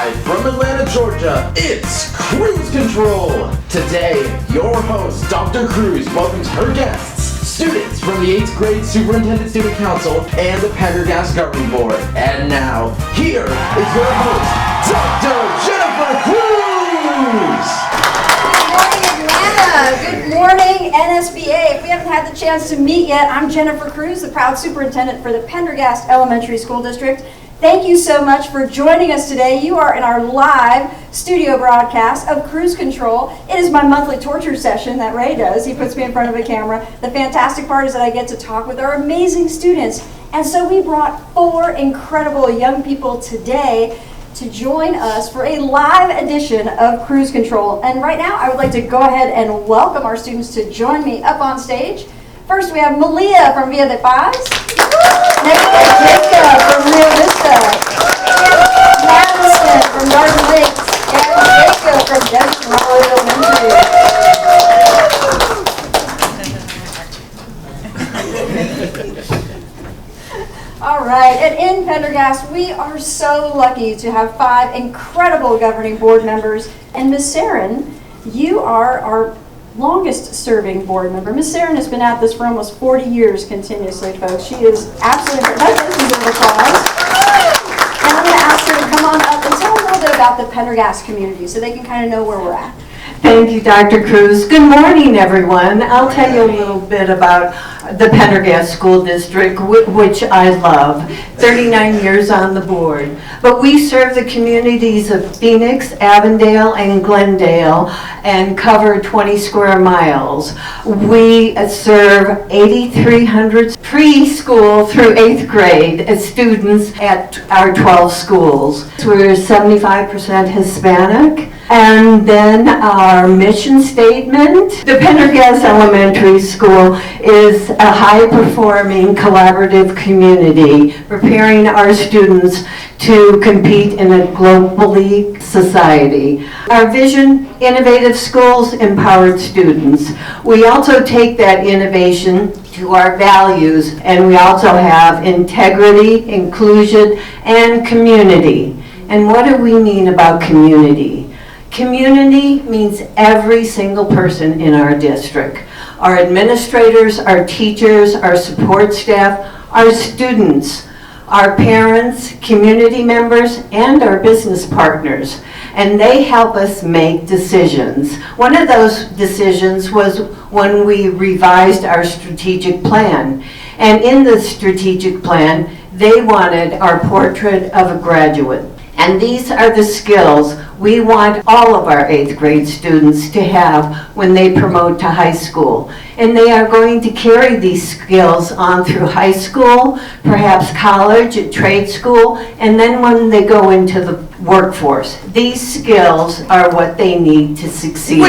Live from Atlanta, Georgia, it's Cruz Control! Today, your host, Dr. Cruz, welcomes her guests, students from the 8th grade Superintendent Student Council and the Pendergast Governing Board. And now, here is your host, Dr. Jennifer Cruz! Good morning, NSBA. If we haven't had the chance to meet yet, I'm Jennifer Cruz, the proud superintendent for the Pendergast Elementary School District. Thank you so much for joining us today. You are in our live studio broadcast of Cruz Control. It is my monthly torture session that Ray does. He puts me in front of a camera. The fantastic part is that I get to talk with our amazing students. And so we brought 4 incredible young people today to join us for a live edition of Cruz Control. And right now, I would like to go ahead and welcome our students to join me up on stage. First, we have Malia from Via de Paz. Next, we have Jacob from Rio Vista. Madison from Garden Lakes. And Jacob from Desert Valley Elementary. All right, and in Pendergast, we are so lucky to have 5 incredible governing board members. And Ms. Sarin, you are our longest serving board member. Ms. Sarin has been at this for almost 40 years continuously, folks. She is absolutely, let's give her applause. And I'm going to ask her to come on up and tell a little bit about the Pendergast community so they can kind of know where we're at. Thank you, Dr. Cruz. Good morning, everyone. I'll tell you a little bit about the Pendergast School District, which I love. 39 years on the board. But we serve the communities of Phoenix, Avondale, and Glendale and cover 20 square miles. We serve 8,300 preschool through 8th grade students at our 12 schools. We're 75% Hispanic. And then our mission statement, the Pendergast Elementary School is a high-performing collaborative community, preparing our students to compete in a globally society. Our vision, innovative schools, empowered students. We also take that innovation to our values, and we also have integrity, inclusion, and community. And what do we mean about community? Community means every single person in our district. Our administrators, our teachers, our support staff, our students, our parents, community members, and our business partners. And they help us make decisions. One of those decisions was when we revised our strategic plan. And in the strategic plan, they wanted our portrait of a graduate. And these are the skills we want all of our 8th grade students to have when they promote to high school. And they are going to carry these skills on through high school, perhaps college, at trade school, and then when they go into the workforce. These skills are what they need to succeed.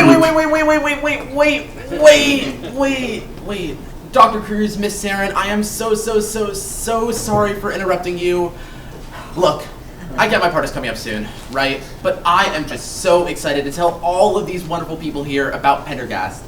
Wait. Dr. Cruz, Miss Sarin, I am so sorry for interrupting you. Look, I get my part is coming up soon, right? But I am just so excited to tell all of these wonderful people here about Pendergast.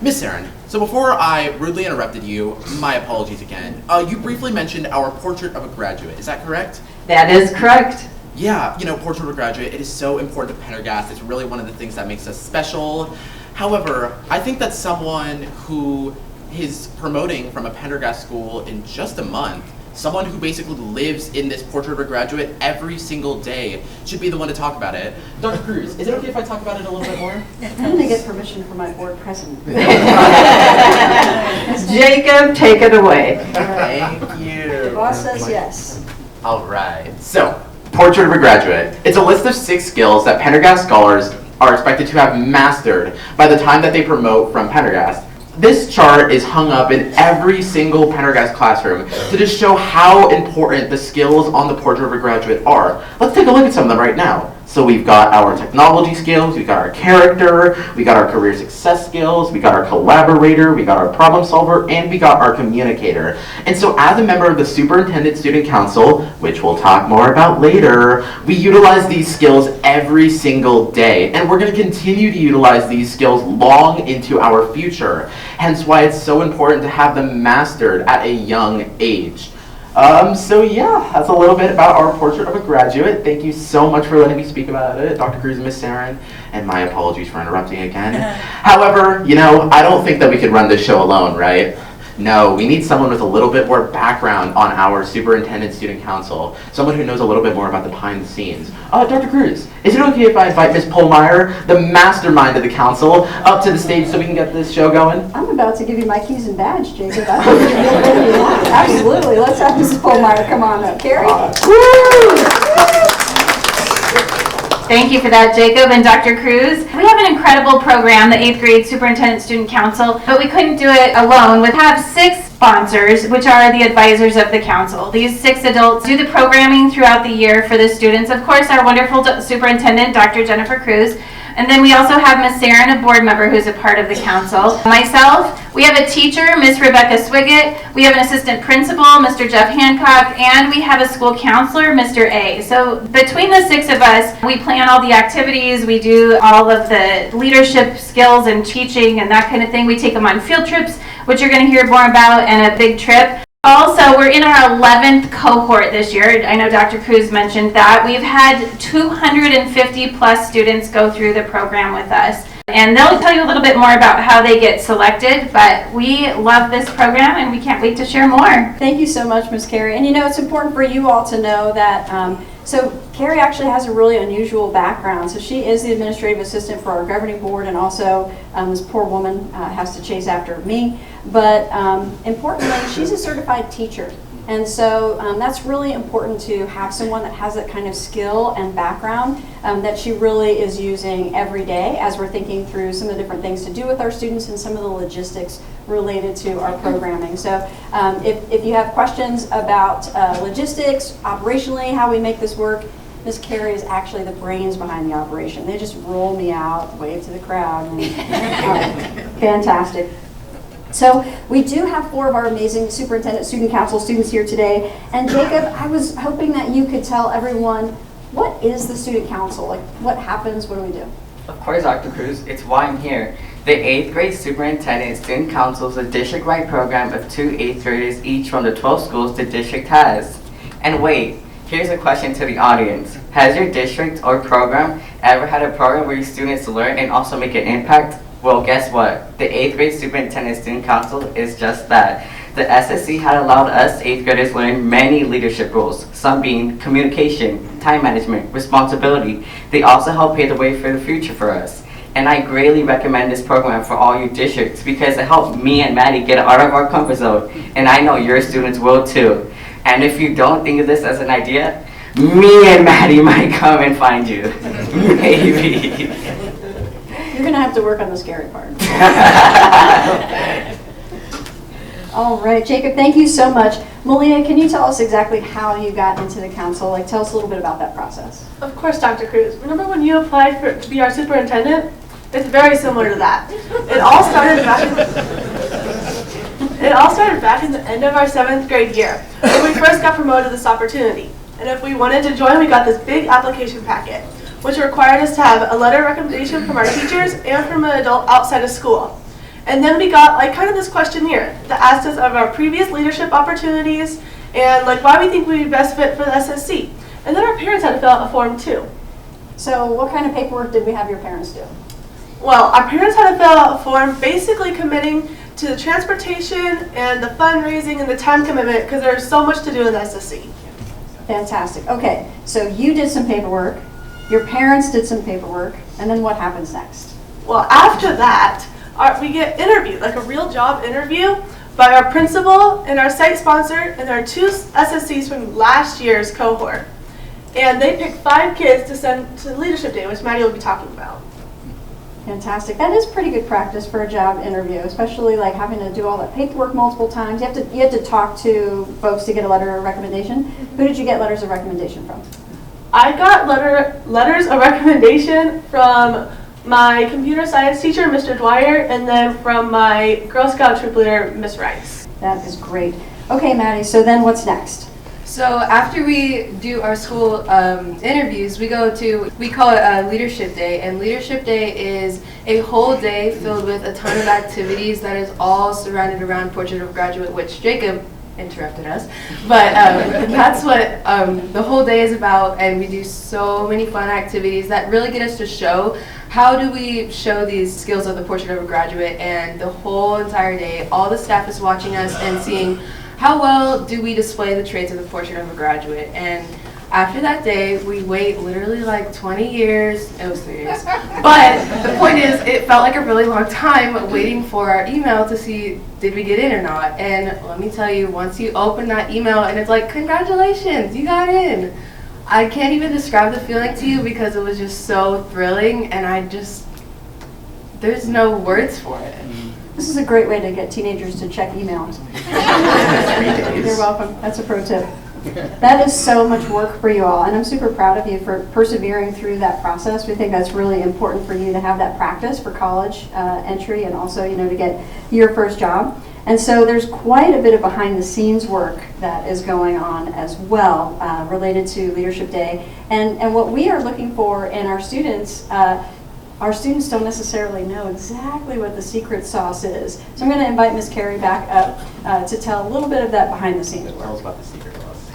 Miss Sarin, so before I rudely interrupted you, my apologies again. You briefly mentioned our portrait of a graduate, is that correct? That is correct. Yeah, portrait of a graduate, it is so important to Pendergast. It's really one of the things that makes us special. However, I think that someone who is promoting from a Pendergast school in just a month, someone who basically lives in this portrait of a graduate every single day should be the one to talk about it. Dr. Cruz, is it okay if I talk about it a little bit more? I'm going to get permission from my board president. Jacob, take it away. Thank you. The boss says yes. All right. So, portrait of a graduate. It's a list of 6 skills that Pendergast scholars are expected to have mastered by the time that they promote from Pendergast. This chart is hung up in every single Pendergast classroom to just show how important the skills on the portrait of a graduate are. Let's take a look at some of them right now. So we've got our technology skills, we've got our character, we got our career success skills, we got our collaborator, we got our problem solver, and we got our communicator. And so as a member of the Superintendent Student Council, which we'll talk more about later, we utilize these skills every single day. And we're going to continue to utilize these skills long into our future. Hence why it's so important to have them mastered at a young age. So yeah, that's a little bit about our portrait of a graduate. Thank you so much for letting me speak about it, Dr. Cruz and Miss Saren, and my apologies for interrupting again. However, I don't think that we could run this show alone, right? No, we need someone with a little bit more background on our Superintendent Student Council, someone who knows a little bit more about the behind the scenes. Dr. Cruz, is it okay if I invite Miss Polmeyer, the mastermind of the council, up to the stage so we can get this show going? I'm about to give you my keys and badge, Jacob. I think you're ready to launch. Absolutely. Let's have Mrs. Polmeyer come on up. Carrie? Thank you for that, Jacob and Dr. Cruz. We have an incredible program, the 8th grade Superintendent Student Council, but we couldn't do it alone. We have 6 sponsors, which are the advisors of the council. These 6 adults do the programming throughout the year for the students. Of course, our wonderful superintendent, Dr. Jennifer Cruz. And then we also have Miss Saren, a board member who's a part of the council. Myself, we have a teacher, Miss Rebecca Swiggett. We have an assistant principal, Mr. Jeff Hancock, and we have a school counselor, Mr. A. So between the 6 of us, we plan all the activities, we do all of the leadership skills and teaching and that kind of thing. We take them on field trips, which you're going to hear more about, and a big trip. Also, we're in our 11th cohort this year. I know Dr. Cruz mentioned that. We've had 250 plus students go through the program with us. And they'll tell you a little bit more about how they get selected, but we love this program and we can't wait to share more. Thank you so much, Ms. Carrie. And it's important for you all to know that, so Carrie actually has a really unusual background. So she is the administrative assistant for our governing board, and also this poor woman has to chase after me. But importantly, she's a certified teacher. And so that's really important to have someone that has that kind of skill and background that she really is using every day as we're thinking through some of the different things to do with our students and some of the logistics related to our programming. So if you have questions about logistics, operationally, how we make this work, Ms. Carrie is actually the brains behind the operation. They just roll me out, wave to the crowd, and fantastic. So we do have 4 of our amazing Superintendent Student Council students here today. And Jacob, I was hoping that you could tell everyone, what is the Student Council? Like, what happens? What do we do? Of course, Dr. Cruz, it's why I'm here. The 8th grade Superintendent Student Council is a district-wide program of 2 8th graders each from the 12 schools the district has. And wait, here's a question to the audience. Has your district or program ever had a program where your students learn and also make an impact? Well, guess what? The 8th grade Superintendent Student Council is just that. The SSC had allowed us 8th graders learn many leadership roles, some being communication, time management, responsibility. They also help pave the way for the future for us. And I greatly recommend this program for all your districts because it helped me and Maddie get out of our comfort zone. And I know your students will too. And if you don't think of this as an idea, me and Maddie might come and find you. Maybe. You're going to have to work on the scary part. All right, Jacob, thank you so much. Malia, can you tell us exactly how you got into the council? Like, tell us a little bit about that process. Of course, Dr. Cruz. Remember when you applied to be our superintendent? It's very similar to that. It all started back in the end of our 7th grade year when we first got promoted this opportunity. And if we wanted to join, we got this big application packet, which required us to have a letter of recommendation from our teachers and from an adult outside of school. And then we got kind of this questionnaire that asked us of our previous leadership opportunities and why we think we'd be best fit for the SSC. And then our parents had to fill out a form too. So what kind of paperwork did we have your parents do? Well, our parents had to fill out a form basically committing to the transportation and the fundraising and the time commitment because there's so much to do in the SSC. Fantastic. Okay, so you did some paperwork, your parents did some paperwork, and then what happens next? Well, after that, we get interviewed, a real job interview by our principal and our site sponsor and our 2 SSCs from last year's cohort. And they picked 5 kids to send to Leadership Day, which Maddie will be talking about. Fantastic. That is pretty good practice for a job interview, especially having to do all that paperwork multiple times. You have to talk to folks to get a letter of recommendation. Who did you get letters of recommendation from? I got letters of recommendation from my computer science teacher, Mr. Dwyer, and then from my Girl Scout troop leader, Miss Rice. That is great. Okay, Maddie, so then what's next? So after we do our school interviews, we call it Leadership Day, and Leadership Day is a whole day filled with a ton of activities that is all surrounded around Portrait of a Graduate, which Jacob interrupted us. But that's what the whole day is about, and we do so many fun activities that really get us to show how do we show these skills of the portrait of a graduate. And the whole entire day, all the staff is watching us and seeing how well do we display the traits of the portrait of a graduate. And after that day, we wait literally like 20 years. It was 3 years. But the point is, it felt like a really long time waiting for our email to see did we get in or not. And let me tell you, once you open that email and it's like, congratulations, you got in. I can't even describe the feeling to you because it was just so thrilling, and there's no words for it. This is a great way to get teenagers to check email. You're welcome. That's a pro tip. That is so much work for you all, and I'm super proud of you for persevering through that process. We think that's really important for you to have that practice for college entry, and also, to get your first job. And so there's quite a bit of behind the scenes work that is going on as well related to Leadership Day. And what we are looking for in our students don't necessarily know exactly what the secret sauce is. So I'm going to invite Ms. Carey back up to tell a little bit of that behind the scenes work. Tell us about the secret sauce.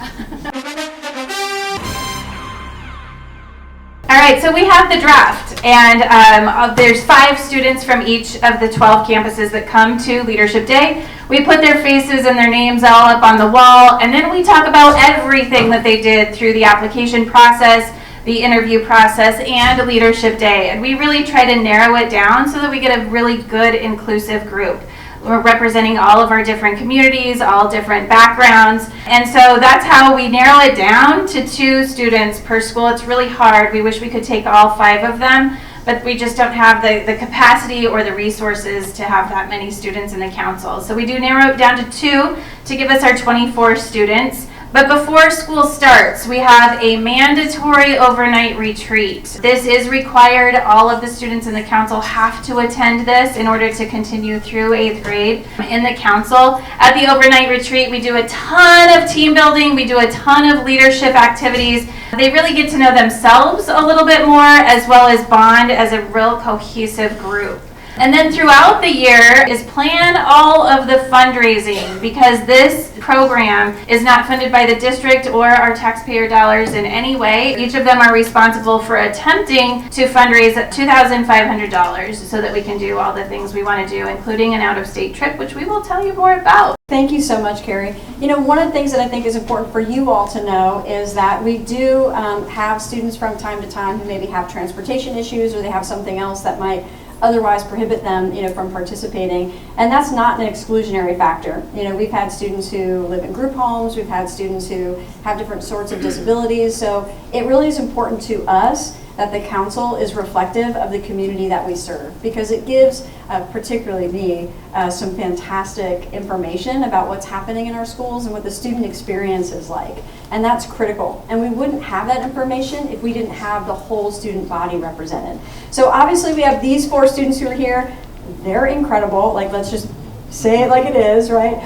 All right, so we have the draft, and there's 5 students from each of the 12 campuses that come to Leadership Day. We put their faces and their names all up on the wall, and then we talk about everything that they did through the application process, the interview process, and Leadership Day. And we really try to narrow it down so that we get a really good inclusive group. We're representing all of our different communities, all different backgrounds. And so that's how we narrow it down to 2 students per school. It's really hard. We wish we could take all 5 of them, but we just don't have the capacity or the resources to have that many students in the council. So we do narrow it down to 2 to give us our 24 students. But before school starts, we have a mandatory overnight retreat. This is required. All of the students in the council have to attend this in order to continue through 8th grade in the council. At the overnight retreat, we do a ton of team building. We do a ton of leadership activities. They really get to know themselves a little bit more, as well as bond as a real cohesive group. And then throughout the year is plan all of the fundraising, because this program is not funded by the district or our taxpayer dollars in any way. Each of them are responsible for attempting to fundraise $2,500 so that we can do all the things we want to do, including an out-of-state trip, which we will tell you more about. Thank you so much, Carrie. One of the things that I think is important for you all to know is that we do have students from time to time who maybe have transportation issues, or they have something else that might otherwise prohibit them, from participating, and that's not an exclusionary factor. We've had students who live in group homes, we've had students who have different sorts of disabilities, so it really is important to us that the council is reflective of the community that we serve, because it gives, particularly me, some fantastic information about what's happening in our schools and what the student experience is like. And that's critical. And we wouldn't have that information if we didn't have the whole student body represented. So obviously we have these 4 students who are here. They're incredible. Let's just say it like it is, right?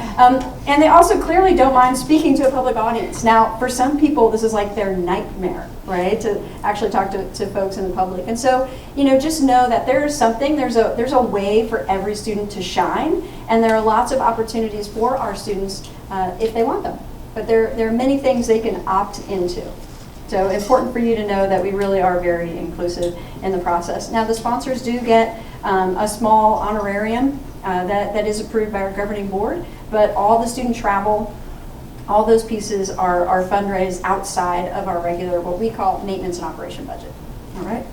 And they also clearly don't mind speaking to a public audience. Now, for some people, this is like their nightmare, right? To actually talk to folks in the public. And so, just know that there's a way for every student to shine, and there are lots of opportunities for our students if they want them. But there are many things they can opt into. So important for you to know that we really are very inclusive in the process. Now, the sponsors do get a small honorarium that is approved by our governing board, but all the student travel, all those pieces are fundraised outside of our regular, what we call maintenance and operation budget. All right?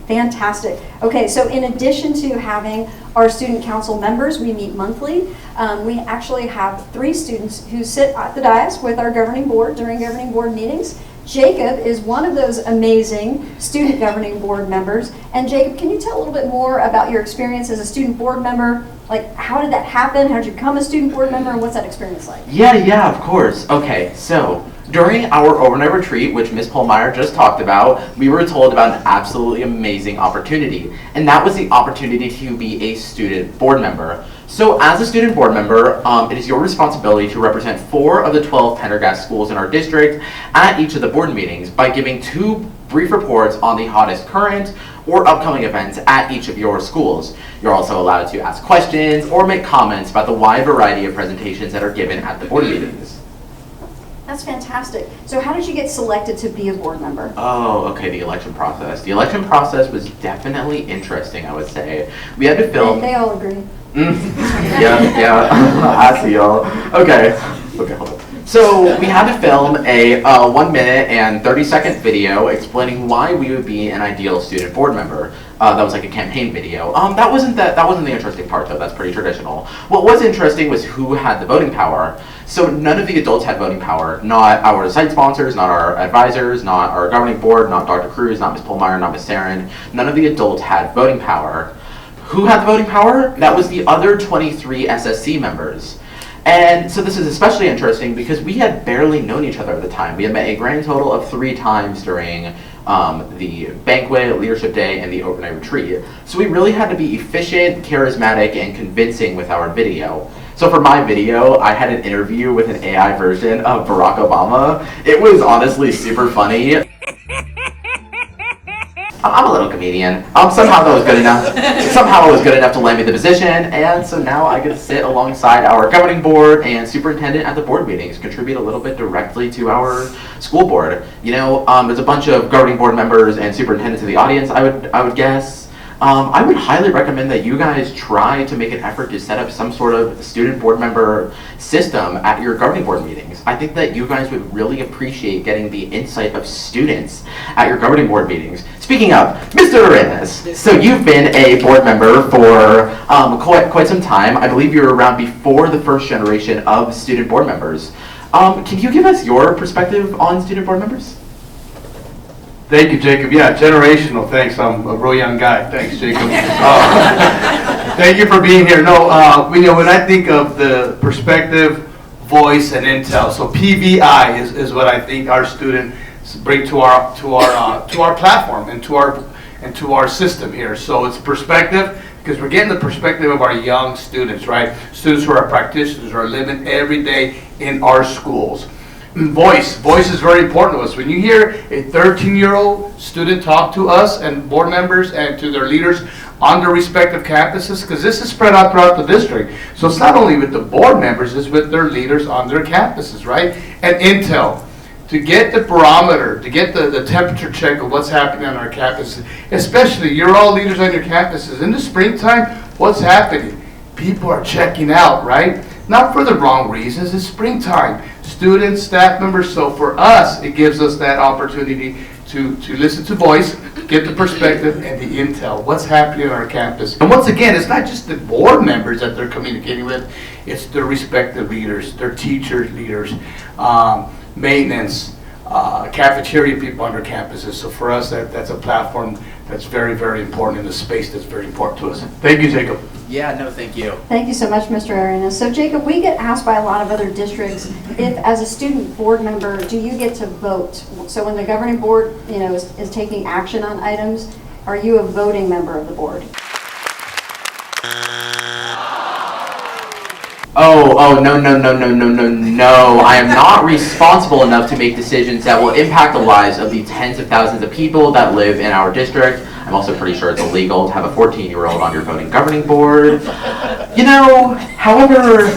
Fantastic. Okay, so in addition to having our student council members, we meet monthly. We actually have 3 students who sit at the dais with our governing board during governing board meetings. Jacob is one of those amazing student governing board members. And Jacob, can you tell a little bit more about your experience as a student board member? How did that happen? How did you become a student board member, and what's that experience like? Yeah, of course. Okay, so during our overnight retreat, which Ms. Pohlmeyer just talked about, we were told about an absolutely amazing opportunity, and that was the opportunity to be a student board member. So as a student board member, it is your responsibility to represent 4 of the 12 Pendergast schools in our district at each of the board meetings by giving 2 brief reports on the hottest current or upcoming events at each of your schools. You're also allowed to ask questions or make comments about the wide variety of presentations that are given at the board meetings. That's fantastic. So how did you get selected to be a board member? Oh, okay, the election process. The election process was definitely interesting, I would say. We had to film. They all agree. Yeah, I see y'all. Okay, hold on. So we had to film a 1 minute and 30-second video explaining why we would be an ideal student board member. That was like a campaign video. That wasn't the interesting part though. That's pretty traditional. What was interesting was who had the voting power. So none of the adults had voting power. Not our site sponsors, not our advisors, not our governing board, not Dr. Cruz, not Ms. Pullmeyer, not Ms. Sarin. None of the adults had voting power. Who had the voting power? That was the other 23 SSC members. And so this is especially interesting because we had barely known each other at the time. We had met a grand total of 3 times during the banquet, leadership day, and the overnight retreat. So we really had to be efficient, charismatic, and convincing with our video. So for my video, I had an interview with an AI version of Barack Obama. It was honestly super funny. I'm a little comedian. Somehow that was good enough. Somehow it was good enough to land me the position, and so now I get to sit alongside our governing board and superintendent at the board meetings, contribute a little bit directly to our school board. You know, there's a bunch of governing board members and superintendents in the audience, I would guess. I would highly recommend that you guys try to make an effort to set up some sort of student board member system at your governing board meetings. I think that you guys would really appreciate getting the insight of students at your governing board meetings. Speaking of, Mr. Arenas, so you've been a board member for quite some time. I believe you were around before the first generation of student board members. Can you give us your perspective on student board members? Thank you, Jacob. Yeah, generational. Thanks. I'm a real young guy. Thanks, Jacob. Thank you for being here. No, when I think of the perspective, voice, and intel, so PVI is what I think our students bring to our platform and to our system here. So it's perspective because we're getting the perspective of our young students, right? Students who are practitioners, who are living every day in our schools. Voice is very important to us. When you hear a 13-year-old student talk to us and board members and to their leaders on their respective campuses, because this is spread out throughout the district. So it's not only with the board members, it's with their leaders on their campuses, right? And intel, to get the barometer, to get the temperature check of what's happening on our campuses, especially you're all leaders on your campuses. In the springtime, what's happening? People are checking out, right? Not for the wrong reasons, it's springtime. Students, staff members, so for us, it gives us that opportunity to listen to voice, get the perspective and the intel, what's happening on our campus. And once again, it's not just the board members that they're communicating with, it's their respective leaders, their teachers, leaders, maintenance, cafeteria people on their campuses. So for us, that's a platform that's very, very important in the space that's very important to us. Thank you, Jacob. Yeah, no, thank you. Thank you so much, Mr. Arenas. So Jacob, we get asked by a lot of other districts if, as a student board member, do you get to vote? So when the governing board, is taking action on items, are you a voting member of the board? Oh, no. I am not responsible enough to make decisions that will impact the lives of the tens of thousands of people that live in our district. I'm also pretty sure it's illegal to have a 14-year-old on your voting governing board. However,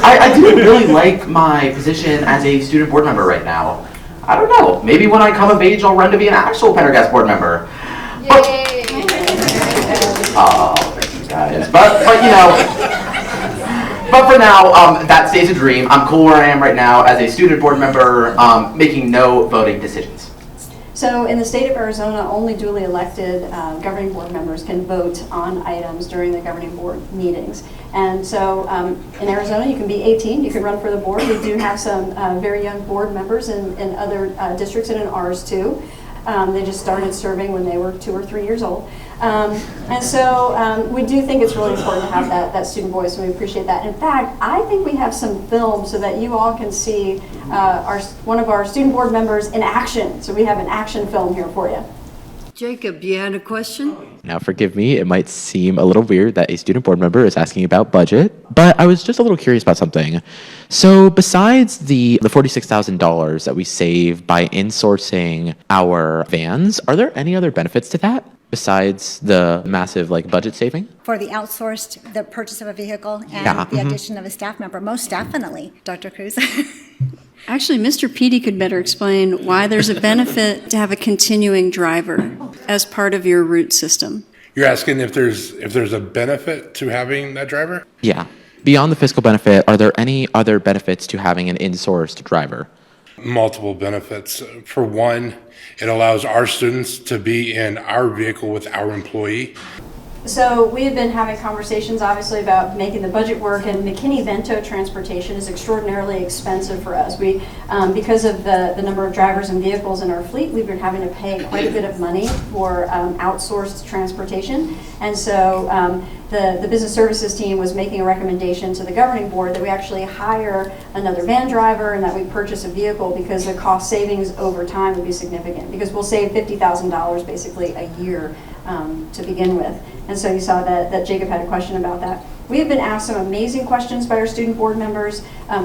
I do really like my position as a student board member right now. I don't know, maybe when I come of age, I'll run to be an actual Pendergast board member. Yay! Oh, thank you guys. But for now, that stays a dream. I'm cool where I am right now as a student board member, making no voting decisions. So in the state of Arizona, only duly elected governing board members can vote on items during the governing board meetings. And so in Arizona, you can be 18, you can run for the board. We do have some very young board members in other districts and in ours too. They just started serving when they were 2 or 3 years old. And so we do think it's really important to have that student voice, and we appreciate that. In fact, I think we have some film so that you all can see one of our student board members in action. So we have an action film here for you. Jacob, you had a question? Now, forgive me, it might seem a little weird that a student board member is asking about budget, but I was just a little curious about something. So besides the $46,000 that we save by insourcing our vans, are there any other benefits to that besides the massive budget saving? For the outsourced, the purchase of a vehicle and Yeah, the addition of a staff member, most definitely, Dr. Cruz. Actually, Mr. Petey could better explain why there's a benefit to have a continuing driver as part of your route system. You're asking if there's a benefit to having that driver? Yeah. Beyond the fiscal benefit, are there any other benefits to having an insourced driver? Multiple benefits. For one, it allows our students to be in our vehicle with our employee. So we have been having conversations, obviously, about making the budget work, and McKinney-Vento transportation is extraordinarily expensive for us. We, because of the number of drivers and vehicles in our fleet, we've been having to pay quite a bit of money for outsourced transportation. And so the business services team was making a recommendation to the governing board that we actually hire another van driver and that we purchase a vehicle, because the cost savings over time would be significant, because we'll save $50,000 basically a year to begin with. And so you saw that Jacob had a question about that. We have been asked some amazing questions by our student board members.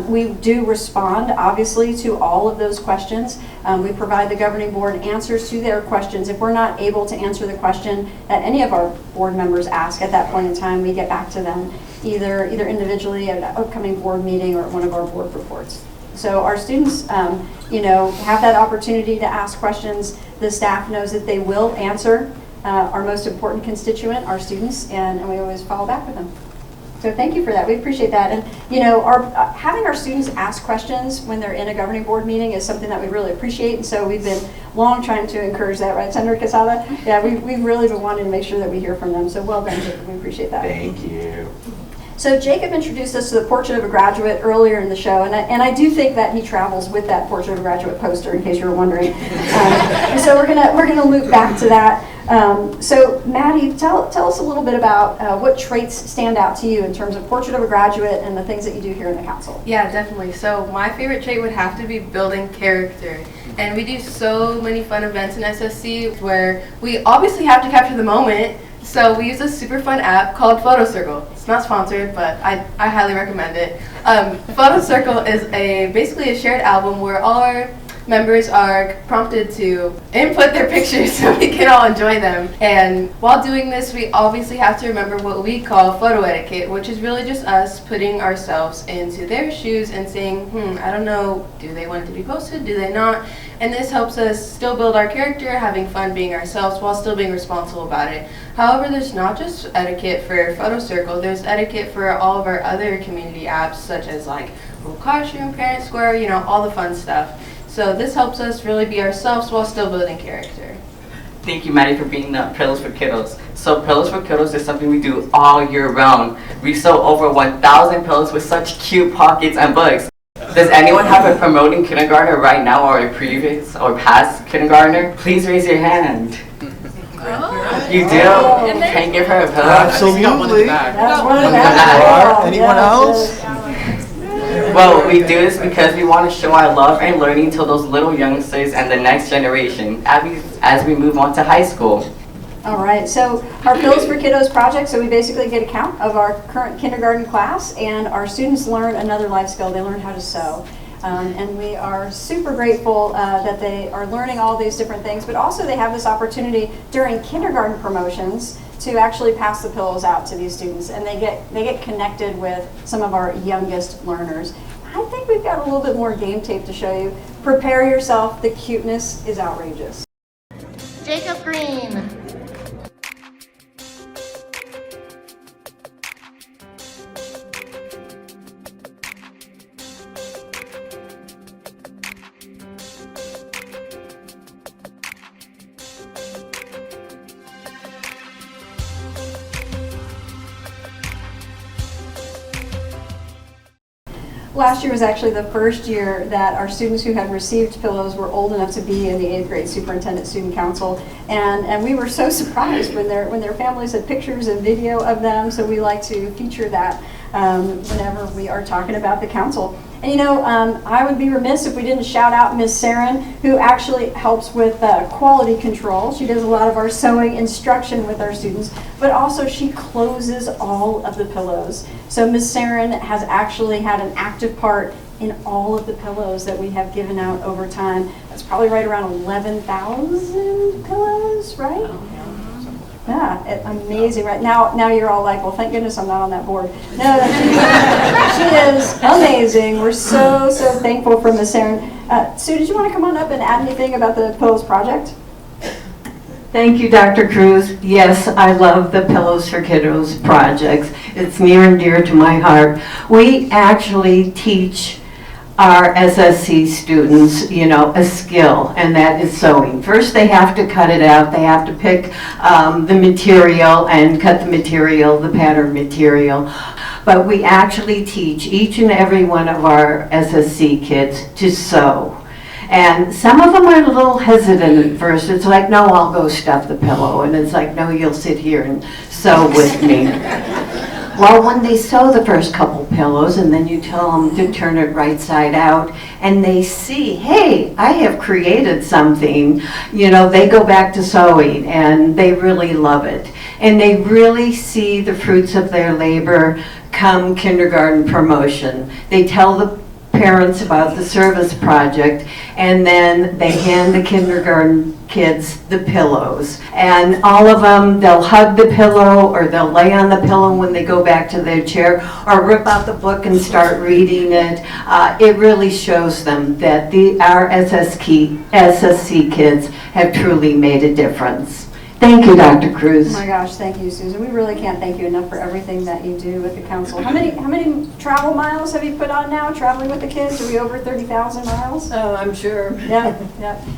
We do respond, obviously, to all of those questions. We provide the governing board answers to their questions. If we're not able to answer the question that any of our board members ask at that point in time, we get back to them either individually at an upcoming board meeting or at one of our board reports. So our students, have that opportunity to ask questions. The staff knows that they will answer our most important constituent, our students, and we always follow back with them. So thank you for that. We appreciate that. And having our students ask questions when they're in a governing board meeting is something that we really appreciate. And so we've been long trying to encourage that, right, Senator Quesada? Yeah, we've really been wanting to make sure that we hear from them. So well done, Jacob. We appreciate that. Thank you. So Jacob introduced us to the Portrait of a Graduate earlier in the show, and I do think that he travels with that Portrait of a Graduate poster, in case you were wondering. And so we're gonna loop back to that. So Maddie, tell us a little bit about what traits stand out to you in terms of Portrait of a Graduate and the things that you do here in the council. Yeah, definitely. So my favorite trait would have to be building character. And we do so many fun events in SSC where we obviously have to capture the moment. So we use a super fun app called Photo Circle. It's not sponsored, but I highly recommend it. Photo Circle is basically a shared album where all our members are prompted to input their pictures so we can all enjoy them. And while doing this, we obviously have to remember what we call photo etiquette, which is really just us putting ourselves into their shoes and saying, I don't know, do they want it to be posted, do they not? And this helps us still build our character, having fun being ourselves while still being responsible about it. However, there's not just etiquette for Photo Circle, there's etiquette for all of our other community apps, such as Google Classroom, Parent Square, all the fun stuff. So this helps us really be ourselves while still building character. Thank you, Maddie, for being the Pillows for Kiddos. So Pillows for Kiddos is something we do all year round. We sell over 1,000 pillows with such cute pockets and books. Does anyone have a promoting kindergartner right now, or a previous or past kindergartner? Please raise your hand. You do? Can you give her a pillow? Absolutely. We got one in the back. That's one in the back. Anyone else? Well, we do this because we want to show our love and learning to those little youngsters and the next generation as we move on to high school. All right, so our Pillows for Kiddos project, so we basically get a count of our current kindergarten class, and our students learn another life skill. They learn how to sew. And we are super grateful that they are learning all these different things, but also they have this opportunity during kindergarten promotions to actually pass the pillows out to these students, and they get connected with some of our youngest learners. I think we've got a little bit more game tape to show you. Prepare yourself, the cuteness is outrageous. Jacob Green. Last year was actually the first year that our students who had received pillows were old enough to be in the 8th grade Superintendent Student Council, and we were so surprised when their families had pictures and video of them. So we like to feature that whenever we are talking about the council. And you know, I would be remiss if we didn't shout out Miss Saren, who actually helps with quality control. She does a lot of our sewing instruction with our students, but also she closes all of the pillows. So Miss Saren has actually had an active part in all of the pillows that we have given out over time. That's probably right around 11,000 pillows, right? Yeah, amazing. Right now you're all like, well, thank goodness I'm not on that board. No, she is amazing. We're so thankful for Miss Saren. Sue, did you want to come on up and add anything about the Pillows Project? Thank you, Dr. Cruz. Yes, I love the Pillows for Kiddos projects. It's near and dear to my heart. We actually teach our SSC students, you know, a skill, and that is sewing. First, they have to cut it out. They have to pick the material and cut the material, the pattern material. But we actually teach each and every one of our SSC kids to sew. And some of them are a little hesitant at first. It's like, no, I'll go stuff the pillow. And it's like, no, you'll sit here and sew with me. Well, when they sew the first couple pillows and then you tell them to turn it right side out and they see, hey, I have created something, you know, they go back to sewing and they really love it. And they really see the fruits of their labor come kindergarten promotion. They tell the parents about the service project, and then they hand the kindergarten kids the pillows. And all of them, they'll hug the pillow or they'll lay on the pillow when they go back to their chair or rip out the book and start reading it. It really shows them that our SSC kids have truly made a difference. Thank you, Dr. Cruz. Oh my gosh, thank you, Susan. We really can't thank you enough for everything that you do with the council. How many travel miles have you put on now, traveling with the kids? Are we over 30,000 miles? Oh, I'm sure. Yeah.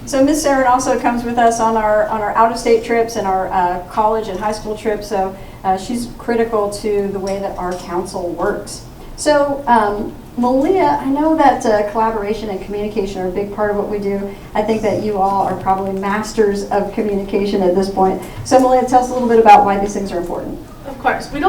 So Miss Saren also comes with us on our out-of-state trips and our college and high school trips. So she's critical to the way that our council works. So Malia, I know that collaboration and communication are a big part of what we do. I think that you all are probably masters of communication at this point. So Malia, tell us a little bit about why these things are important. Of course, we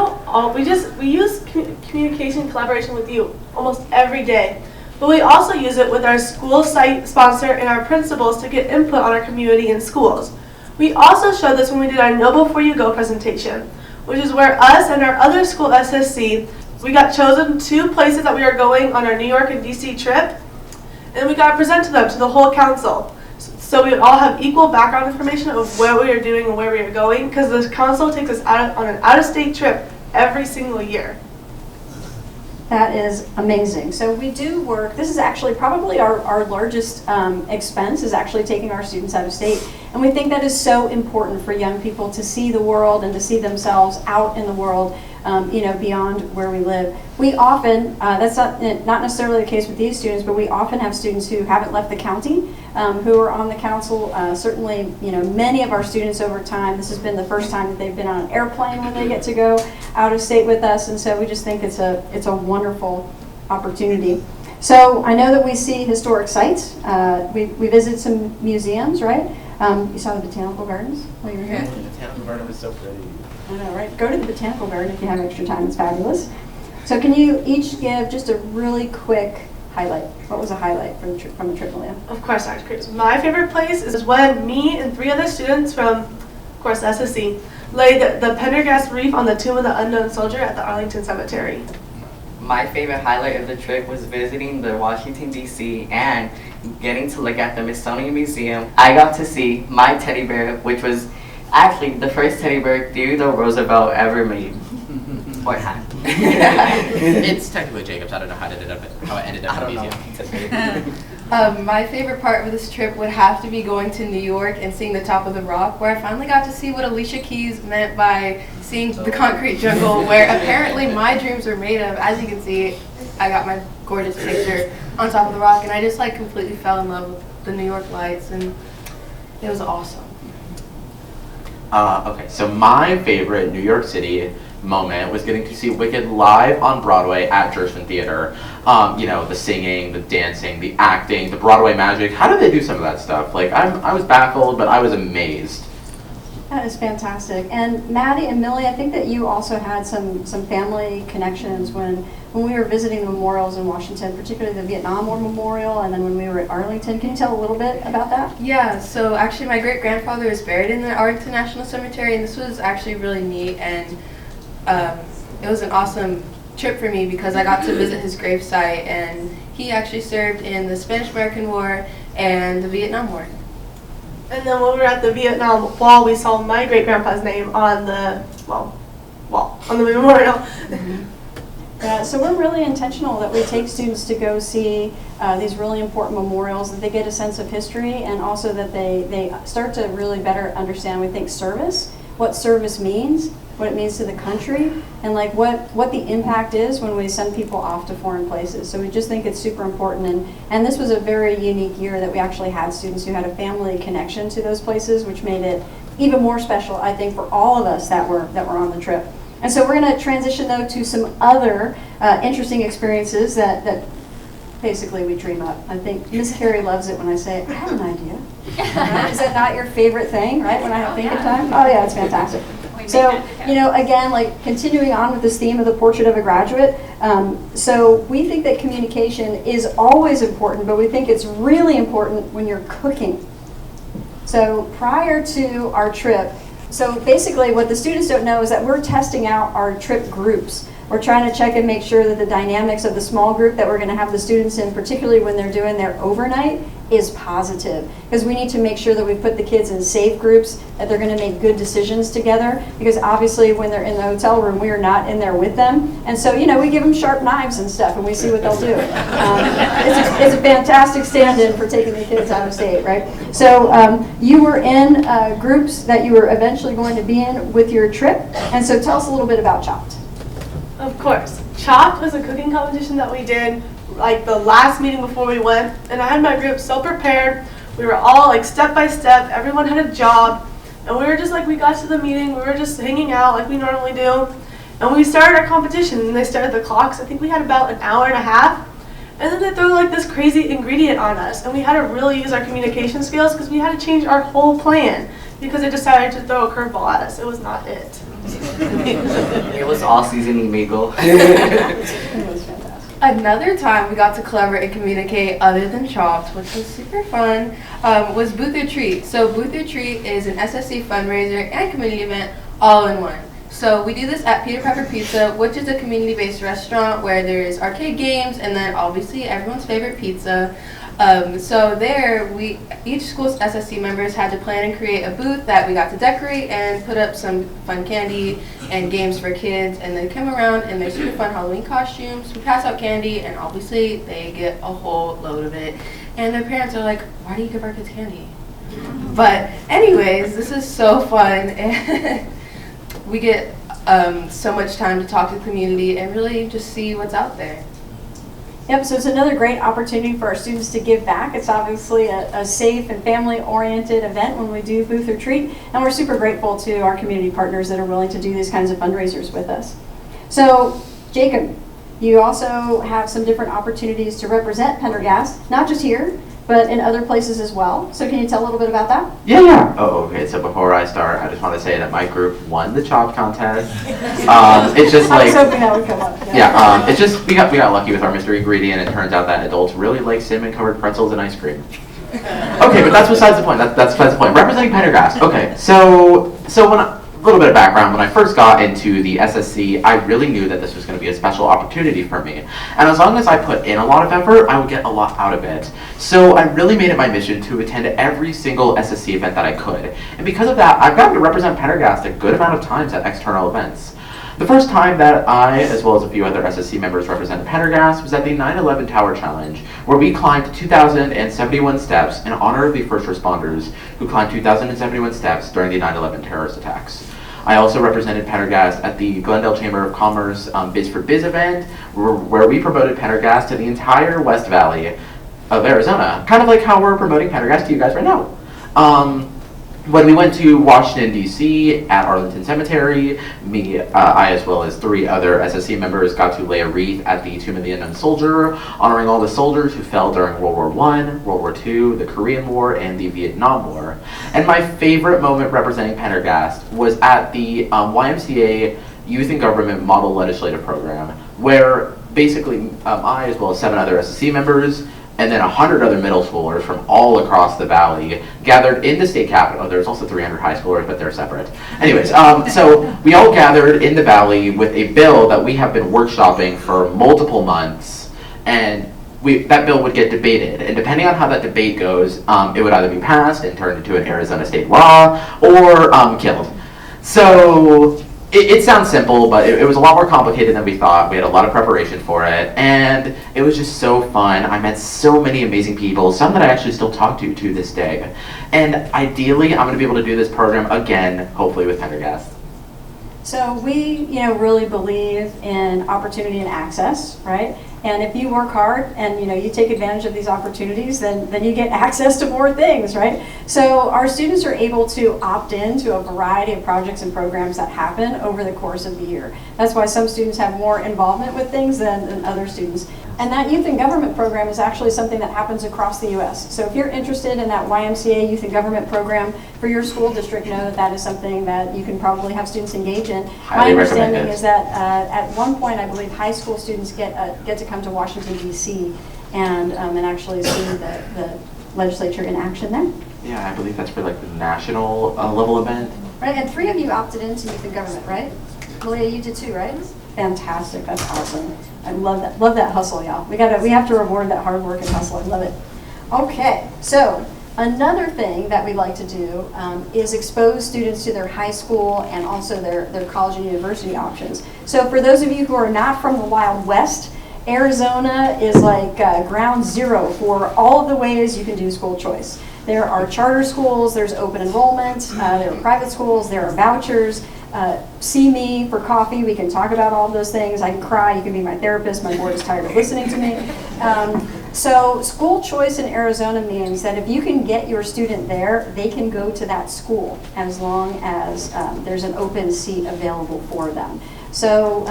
use communication collaboration with you almost every day, but we also use it with our school site sponsor and our principals to get input on our community and schools. We also showed this when we did our Know Before You Go presentation, which is where us and our other school SSC, we got chosen 2 places that we are going on our New York and DC trip, and we got to present to them, to the whole council. So we would all have equal background information of where we are doing and where we are going, because the council takes us on an out-of-state trip every single year. That is amazing. So we do work, this is actually probably our largest expense, is actually taking our students out of state. And we think that is so important for young people to see the world and to see themselves out in the world, beyond where we live. We often, that's not necessarily the case with these students, but we often have students who haven't left the county, who are on the council. Certainly, many of our students over time, this has been the first time that they've been on an airplane when they get to go out of state with us, and so we just think it's a wonderful opportunity. So I know that we see historic sites. We visit some museums, right? You saw the Botanical Gardens while you were here? The Botanical Garden was so pretty. I know, right? Go to the Botanical Garden if you have extra time. It's fabulous. So can you each give just a really quick highlight? What was a highlight from the trip, Malia? Of course, Dr. Cruz. My favorite place is when me and 3 other students from, of course, SSC laid the Pendergast wreath on the tomb of the unknown soldier at the Arlington Cemetery. My favorite highlight of the trip was visiting the Washington, D.C. and getting to look at the Smithsonian Museum. I got to see my teddy bear, which was actually the first teddy bear Theodore Roosevelt ever made. Or had. It's technically Jacob's. I don't know how it ended up in the museum. My favorite part of this trip would have to be going to New York and seeing the top of the rock, where I finally got to see what Alicia Keys meant by seeing the concrete jungle, where apparently my dreams are made of. As you can see, I got my gorgeous picture on top of the rock, and I just completely fell in love with the New York lights, and it was awesome. Okay, so my favorite New York City moment was getting to see Wicked live on Broadway at Gershwin Theater. The singing, the dancing, the acting, the Broadway magic. How did they do some of that stuff? I was baffled, but I was amazed. That is fantastic. And Maddie and Millie, I think that you also had some family connections when we were visiting the memorials in Washington, particularly the Vietnam War Memorial, and then when we were at Arlington. Can you tell a little bit about that? Yeah, so actually my great-grandfather is buried in the Arlington National Cemetery, and this was actually really neat, and it was an awesome trip for me because I got to visit his gravesite, and he actually served in the Spanish-American War and the Vietnam War. And then when we were at the Vietnam Wall, we saw my great-grandpa's name on the, wall, on the memorial. So we're really intentional that we take students to go see these really important memorials, that they get a sense of history, and also that they start to really better understand, we think, service, what service means, what it means to the country, and like what the impact is when we send people off to foreign places. So we just think it's super important, and this was a very unique year that we actually had students who had a family connection to those places, which made it even more special, I think, for all of us that were on the trip. And so we're going to transition, though, to some other interesting experiences that basically we dream up. I think Miss Carrie loves it when I say, I have an idea. Right? Is that not your favorite thing, right, when I have thinking time? Oh, yeah, it's fantastic. So, again, like continuing on with this theme of the portrait of a graduate, so we think that communication is always important, but we think it's really important when you're cooking. So prior to our trip, so basically what the students don't know is that we're testing out our trip groups. We're trying to check and make sure that the dynamics of the small group that we're going to have the students in, particularly when they're doing their overnight, is positive. Because we need to make sure that we put the kids in safe groups, that they're going to make good decisions together. Because obviously when they're in the hotel room, we are not in there with them. And so, we give them sharp knives and stuff and we see what they'll do. It's a fantastic stand-in for taking the kids out of state, right? So you were in groups that you were eventually going to be in with your trip. And so tell us a little bit about Chopped. Of course. Chopped was a cooking competition that we did like the last meeting before we went, and I had my group so prepared. We were all like step by step, everyone had a job, and we were just like, we got to the meeting, we were just hanging out like we normally do, and we started our competition, and they started the clocks. I think we had about an hour and a half, and then they threw like this crazy ingredient on us, and we had to really use our communication skills because we had to change our whole plan because they decided to throw a curveball at us. It was not it. It was all seasoning bagel. Another time we got to collaborate and communicate other than Chopped, which was super fun, was Booth or Treat. So Booth or Treat is an SSC fundraiser and community event all in one. So we do this at Peter Pepper Pizza, which is a community-based restaurant where there's arcade games and then obviously everyone's favorite pizza. So there, each school's SSC members had to plan and create a booth that we got to decorate and put up some fun candy and games for kids, and they come around in their super fun Halloween costumes. We pass out candy, and obviously they get a whole load of it. And their parents are like, why do you give our kids candy? But anyways, this is so fun, and we get so much time to talk to the community and really just see what's out there. Yep, so it's another great opportunity for our students to give back. It's obviously a safe and family-oriented event when we do Booth or Treat, and we're super grateful to our community partners that are willing to do these kinds of fundraisers with us. So, Jacob, you also have some different opportunities to represent Pendergast, not just here, but in other places as well. So can you tell a little bit about that? Yeah. Oh, okay. So before I start, I just want to say that my group won the Chopped contest. It's just like, I was hoping that would come up. Yeah. It's just we got lucky with our mystery ingredient. It turns out that adults really like cinnamon-covered pretzels and ice cream. Okay, but that's besides the point. That's besides the point. Representing Pendergast. Okay. So a little bit of background. When I first got into the SSC, I really knew that this was going to be a special opportunity for me. And as long as I put in a lot of effort, I would get a lot out of it. So I really made it my mission to attend every single SSC event that I could. And because of that, I've gotten to represent Pendergast a good amount of times at external events. The first time that I, as well as a few other SSC members, represented Pendergast was at the 9/11 Tower Challenge, where we climbed 2,071 steps in honor of the first responders who climbed 2,071 steps during the 9/11 terrorist attacks. I also represented Pendergast at the Glendale Chamber of Commerce Biz for Biz event, where we promoted Pendergast to the entire West Valley of Arizona, kind of like how we're promoting Pendergast to you guys right now. When we went to Washington, D.C. at Arlington Cemetery, I as well as 3 other SSC members got to lay a wreath at the Tomb of the Unknown Soldier, honoring all the soldiers who fell during World War I, World War II, the Korean War, and the Vietnam War. And my favorite moment representing Pendergast was at the YMCA Youth and Government Model Legislative Program, where basically I as well as 7 other SSC members and then 100 other middle schoolers from all across the valley gathered in the state capitol. There's also 300 high schoolers, but they're separate. Anyways, so we all gathered in the valley with a bill that we have been workshopping for multiple months, and that bill would get debated. And depending on how that debate goes, it would either be passed and turned into an Arizona state law or killed. So it sounds simple, but it was a lot more complicated than we thought. We had a lot of preparation for it, and it was just so fun. I met so many amazing people, some that I actually still talk to this day. And ideally, I'm going to be able to do this program again, hopefully with Pendergast. So we, really believe in opportunity and access, right? And if you work hard and you take advantage of these opportunities, then you get access to more things, right? So our students are able to opt in to a variety of projects and programs that happen over the course of the year. That's why some students have more involvement with things than other students. And that Youth and Government program is actually something that happens across the U.S. So if you're interested in that YMCA Youth and Government program for your school district, know that that is something that you can probably have students engage in. Highly My understanding recommended. is that at one point, I believe high school students get to come to Washington, D.C. and actually see the legislature in action there. Yeah, I believe that's for like the national level event. Right, and 3 of you opted into Youth and Government, right? Malia, you did too, right? Fantastic, that's awesome. I love that hustle, y'all. We have to reward that hard work and hustle. I love it. Okay, so another thing that we like to do is expose students to their high school and also their college and university options. So for those of you who are not from the Wild West, Arizona is like ground zero for all of the ways you can do school choice. There are charter schools, there's open enrollment, there are private schools, there are vouchers. See me for coffee, we can talk about all of those things. I can cry, you can be my therapist, my board is tired of listening to me. So school choice in Arizona means that if you can get your student there, they can go to that school as long as there's an open seat available for them. So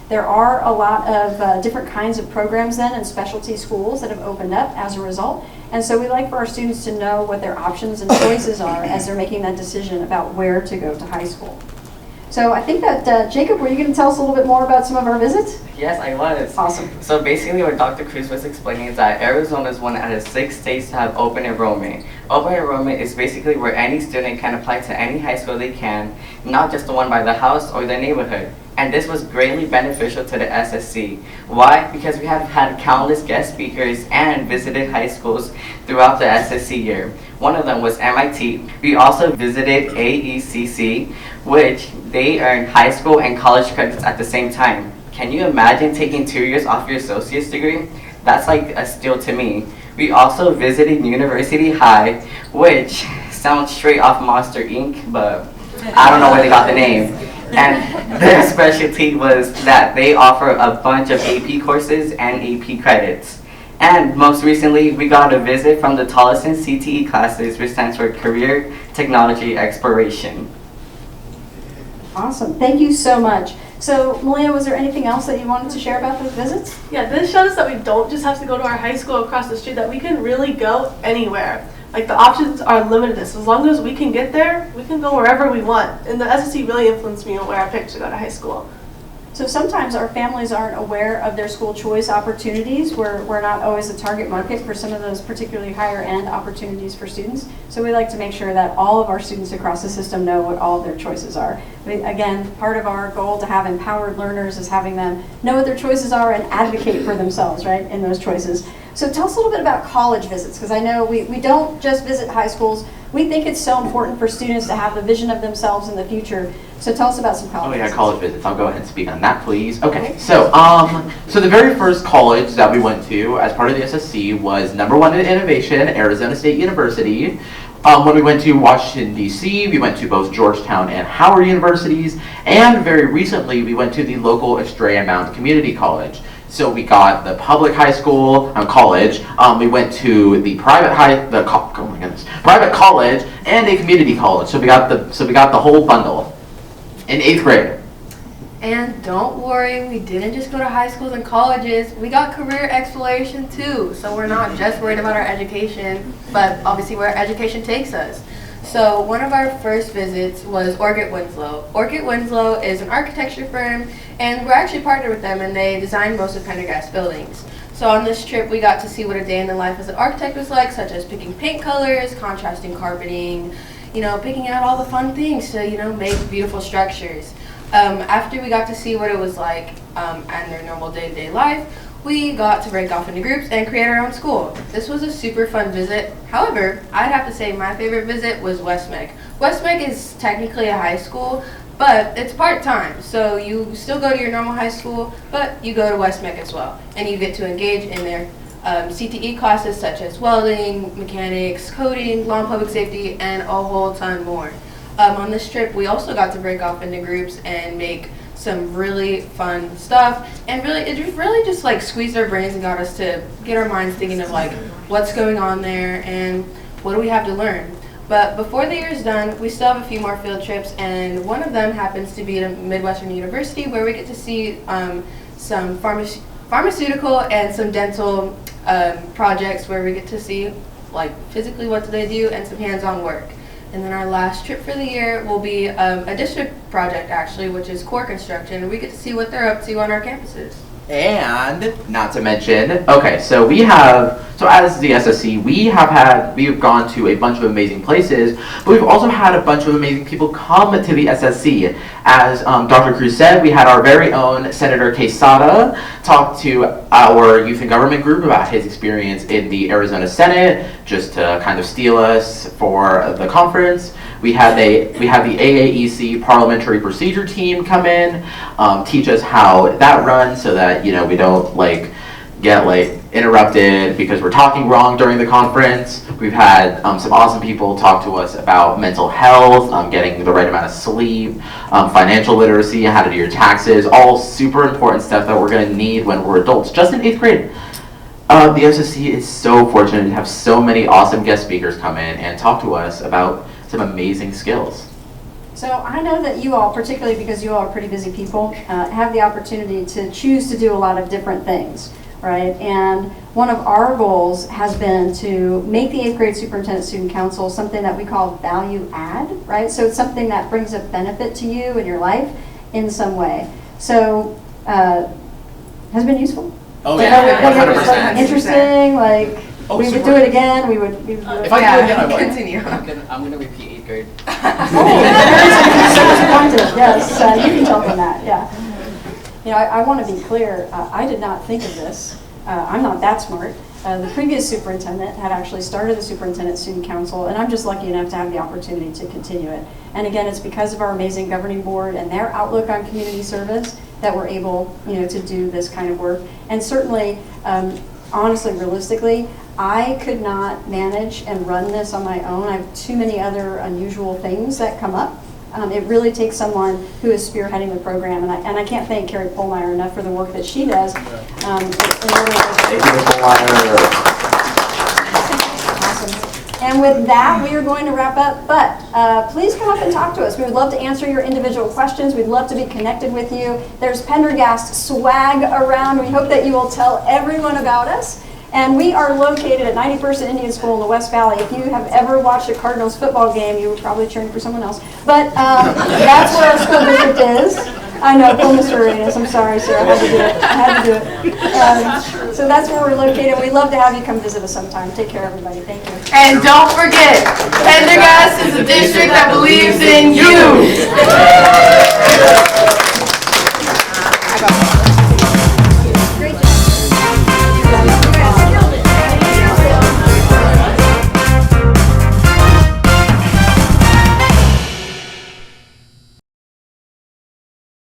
there are a lot of different kinds of programs then and specialty schools that have opened up as a result. And so we like for our students to know what their options and choices are as they're making that decision about where to go to high school. So I think that, Jacob, were you going to tell us a little bit more about some of our visits? Yes, I was. Awesome. So basically what Dr. Cruz was explaining is that Arizona is one out of 6 states to have open enrollment. Open enrollment is basically where any student can apply to any high school they can, not just the one by the house or the neighborhood. And this was greatly beneficial to the SSC. Why? Because we have had countless guest speakers and visited high schools throughout the SSC year. One of them was MIT. We also visited AECC, which they earned high school and college credits at the same time. Can you imagine taking 2 years off your associate's degree? That's like a steal to me. We also visited University High, which sounds straight off Monster Inc., but I don't know where they got the name. And their specialty was that they offer a bunch of AP courses and AP credits. And most recently, we got a visit from the Tolleson CTE classes, which stands for Career Technology Exploration. Awesome. Thank you so much. So, Malia, was there anything else that you wanted to share about those visits? Yeah, this showed us that we don't just have to go to our high school across the street, that we can really go anywhere. Like, the options are limitless. As long as we can get there, we can go wherever we want. And the SSC really influenced me on where I picked to go to high school. So sometimes our families aren't aware of their school choice opportunities. We're not always the target market for some of those particularly higher end opportunities for students. So we like to make sure that all of our students across the system know what all of their choices are. Again, part of our goal to have empowered learners is having them know what their choices are and advocate for themselves, right, in those choices. So tell us a little bit about college visits, because I know we don't just visit high schools. We think it's so important for students to have the vision of themselves in the future. So tell us about some college visits. Oh yeah, college visits. I'll go ahead and speak on that, please. Okay, so so the very first college that we went to as part of the SSC was #1 in innovation, Arizona State University. When we went to Washington, D.C., we went to both Georgetown and Howard universities, and very recently we went to the local Estrella Mound Community College. So we got the public high school, college. We went to the private private college and a community college. So we got the whole bundle in 8th grade. And don't worry, we didn't just go to high schools and colleges. We got career exploration too. So we're not just worried about our education, but obviously where education takes us. So one of our first visits was Orchid Winslow. Orchid Winslow is an architecture firm, and we're actually partnered with them, and they design most of Pendergast buildings. So on this trip, we got to see what a day in the life as an architect was like, such as picking paint colors, contrasting carpeting, picking out all the fun things to, make beautiful structures. After we got to see what it was like and their normal day-to-day life, we got to break off into groups and create our own school. This was a super fun visit. However, I'd have to say my favorite visit was Westmeck. Westmeck is technically a high school, but it's part-time. So you still go to your normal high school, but you go to Westmeck as well. And you get to engage in their CTE classes such as welding, mechanics, coding, law and public safety, and a whole ton more. On this trip, we also got to break off into groups and make some really fun stuff, and it really just like squeezed our brains and got us to get our minds thinking of like what's going on there and what do we have to learn. But before the year is done, we still have a few more field trips, and one of them happens to be at Midwestern University, where we get to see some pharmaceutical and some dental projects where we get to see like physically what do they do and some hands-on work. And then our last trip for the year will be a district project actually, which is core construction, and we get to see what they're up to on our campuses. And not to mention, so as the SSC, we've gone to a bunch of amazing places, but we've also had a bunch of amazing people come to the SSC. As Dr. Cruz said, we had our very own Senator Quesada talk to our youth and government group about his experience in the Arizona Senate, just to kind of steal us for the conference. We have the AAEC parliamentary procedure team come in, teach us how that runs so that we don't get interrupted because we're talking wrong during the conference. We've had some awesome people talk to us about mental health, getting the right amount of sleep, financial literacy, how to do your taxes, all super important stuff that we're going to need when we're adults, just in 8th grade. The SSC is so fortunate to have so many awesome guest speakers come in and talk to us about some amazing skills. So I know that you all, particularly because you all are pretty busy people, have the opportunity to choose to do a lot of different things, right? And one of our goals has been to make the 8th grade Superintendent Student Council something that we call value add, right? So it's something that brings a benefit to you in your life in some way. So has it been useful? Oh yeah, 100%. Interesting, we would do it again, we would do it. If I do it again, I would. Continue. I'm gonna repeat 8th grade. So disappointed, yes, you can jump on that, yeah. I want to be clear, I did not think of this. I'm not that smart. The previous superintendent had actually started the Superintendent Student Council, and I'm just lucky enough to have the opportunity to continue it. And again, it's because of our amazing governing board and their outlook on community service that we're able, to do this kind of work. And certainly, honestly, realistically, I could not manage and run this on my own. I have too many other unusual things that come up. It really takes someone who is spearheading the program, and I can't thank Carrie Pohlmeyer enough for the work that she does. Thank you, Ms. Pohlmeyer. Awesome. And with that, we are going to wrap up, but please come up and talk to us. We would love to answer your individual questions. We'd love to be connected with you. There's Pendergast swag around. We hope that you will tell everyone about us. And we are located at 91st and Indian School in the West Valley. If you have ever watched a Cardinals football game, you were probably cheering for someone else. But that's where our school district is. I know, poor Mr. Arenas. I'm sorry, sir. I had to do it. So that's where we're located. We'd love to have you come visit us sometime. Take care, everybody. Thank you. And don't forget, Pendergast is a district that believes in you.